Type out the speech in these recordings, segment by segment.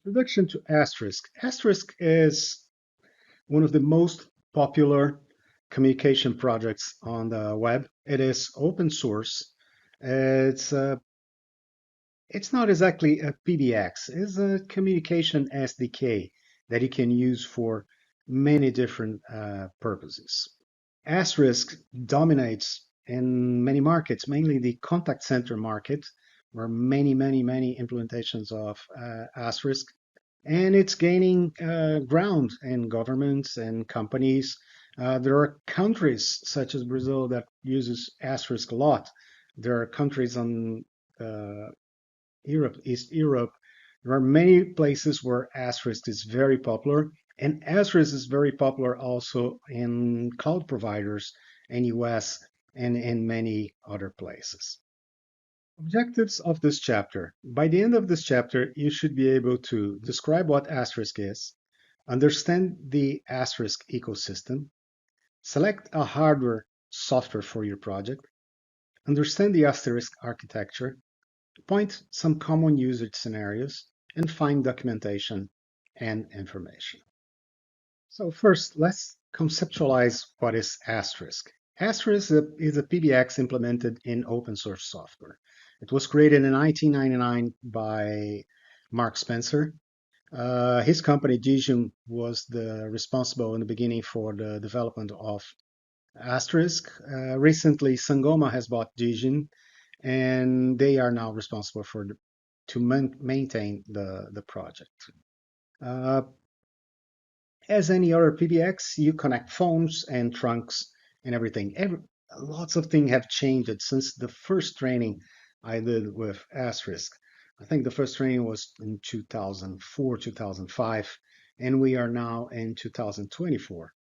Introduction to Asterisk. Asterisk is one of the most popular communication projects on the web. It is open source. It's it's not exactly a PBX. It's a communication SDK that you can use for many different purposes. Asterisk dominates in many markets, mainly the contact center market, where many implementations of Asterisk, and it's gaining ground in governments and companies. There are countries such as Brazil that uses Asterisk a lot. There are countries on Europe, East Europe. There are many places where Asterisk is very popular, and Asterisk is very popular also in cloud providers in US and in many other places. Objectives of this chapter. By the end of this chapter, you should be able to describe what Asterisk is, understand the Asterisk ecosystem, select a hardware software for your project, understand the Asterisk architecture, point some common usage scenarios, and find documentation and information. So first, let's conceptualize what is Asterisk. Asterisk is a PBX implemented in open source software. It was created in 1999 by Mark Spencer. His company, Digium, was responsible in the beginning for the development of Asterisk. Recently, Sangoma has bought Digium, and they are now responsible to maintain the project. As any other PBX, you connect phones and trunks and everything. Lots of things have changed since the first training I did with Asterisk. I think the first training was in 2004, 2005, and we are now in 2024.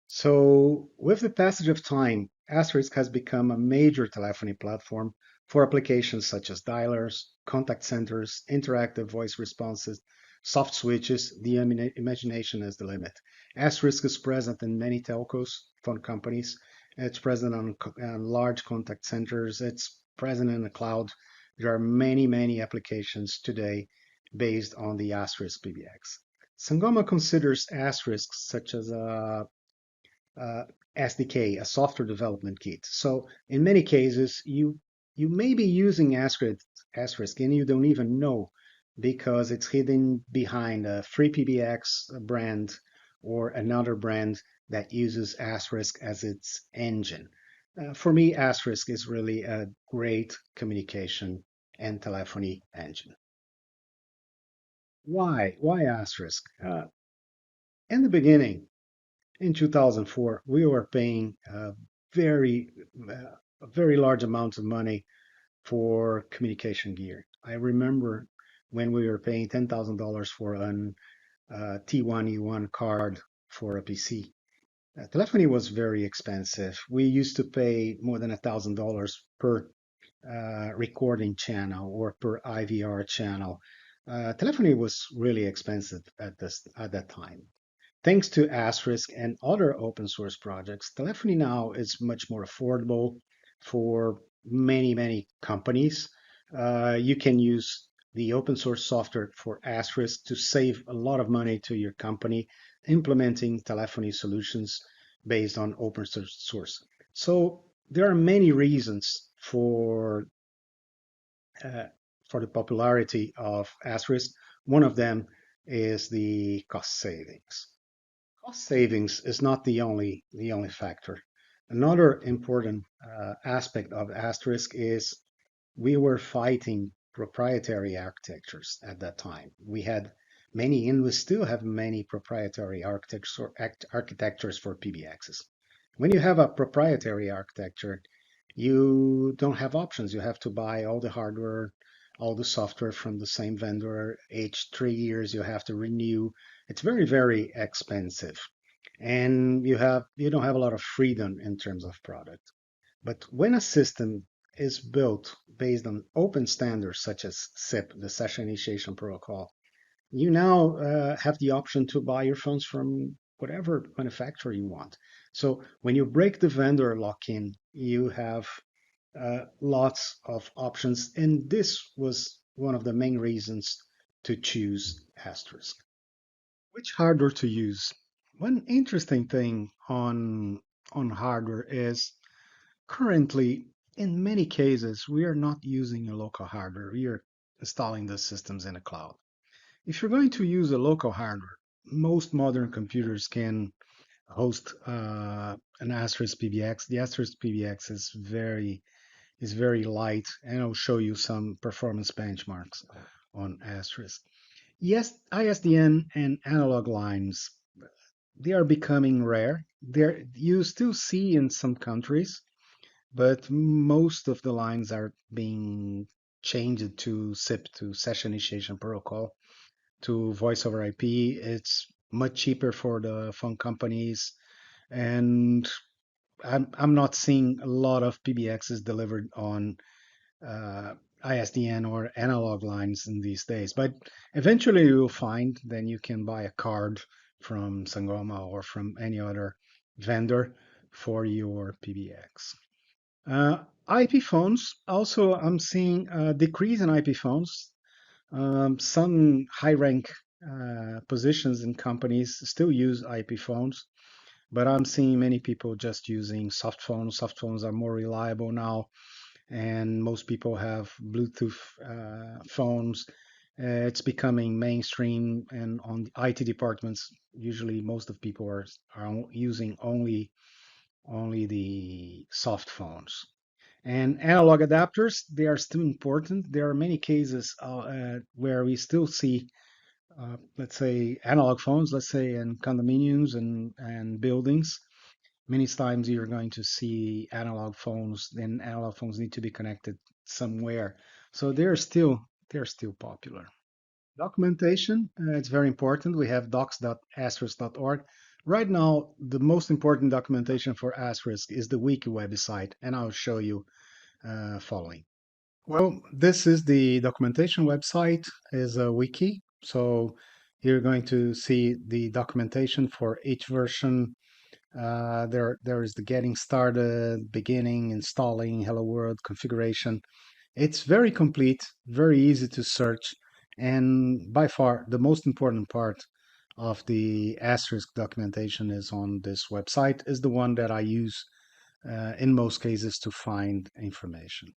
So with the passage of time, Asterisk has become a major telephony platform for applications such as dialers, contact centers, interactive voice responses, soft switches. The imagination is the limit. Asterisk is present in many telcos, phone companies. It's present on large contact centers. It's present in the cloud. There are many applications today based on the Asterisk PBX. Sangoma considers Asterisk such as a SDK, a software development kit. So in many cases, you may be using Asterisk and you don't even know because it's hidden behind a free PBX brand or another brand that uses Asterisk as its engine. For me, Asterisk is really a great communication and telephony engine. Why? Why Asterisk? In the beginning, in 2004, we were paying very, a very large amount of money for communication gear. I remember when we were paying $10,000 for an T1E1 card for a PC. Telephony was very expensive. We used to pay more than $1,000 per recording channel or per IVR channel. Telephony was really expensive at that time. Thanks to Asterisk and other open source projects, telephony now is much more affordable for many companies. You can use the open source software for Asterisk to save a lot of money to your company implementing telephony solutions based on open source. So there are many reasons for the popularity of Asterisk. One of them is the cost savings. Cost savings is not the only factor. Another important aspect of Asterisk is we were fighting proprietary architectures at that time. We had many, and we still have many proprietary architectures for PBXs. When you have a proprietary architecture, you don't have options. You have to buy all the hardware, all the software from the same vendor. Each 3 years, you have to renew. It's very expensive, and you don't have a lot of freedom in terms of product. But when a system is built based on open standards such as SIP, the Session Initiation Protocol, you now have the option to buy your phones from whatever manufacturer you want. So when you break the vendor lock-in, you have lots of options, and this was one of the main reasons to choose Asterisk. Which hardware to use? One interesting thing on hardware is currently, in many cases, we are not using a local hardware. We are installing the systems in a cloud. If you're going to use a local hardware, most modern computers can host an Asterisk PBX. The Asterisk PBX is very light, and I'll show you some performance benchmarks on Asterisk. Yes, ISDN and analog lines, they are becoming rare. There you still see in some countries, but most of the lines are being changed to SIP, to Session Initiation Protocol, to Voice over IP. It's much cheaper for the phone companies, and I'm not seeing a lot of PBXs delivered on uh, ISDN or analog lines in these days. But eventually you'll find then you can buy a card from Sangoma or from any other vendor for your PBX. IP phones, also I'm seeing a decrease in IP phones. Some high rank positions in companies still use IP phones, but I'm seeing many people just using soft phones. Soft phones are more reliable now, and most people have Bluetooth phones. It's becoming mainstream, and on the IT departments, usually most of people are using only the soft phones. And analog adapters, they are still important. There are many cases where we still see, let's say, analog phones, let's say in condominiums and buildings. Many times you're going to see analog phones, then analog phones need to be connected somewhere. So they're still popular. Documentation, it's very important. We have docs.asterisk.org. Right now, the most important documentation for Asterisk is the wiki website, and I'll show you following. Well, this is the documentation website, is a wiki. So you're going to see the documentation for each version. There is the getting started, beginning, installing, hello world, configuration. It's very complete, very easy to search, and by far the most important part of the Asterisk documentation is on this website, is the one that I use in most cases to find information.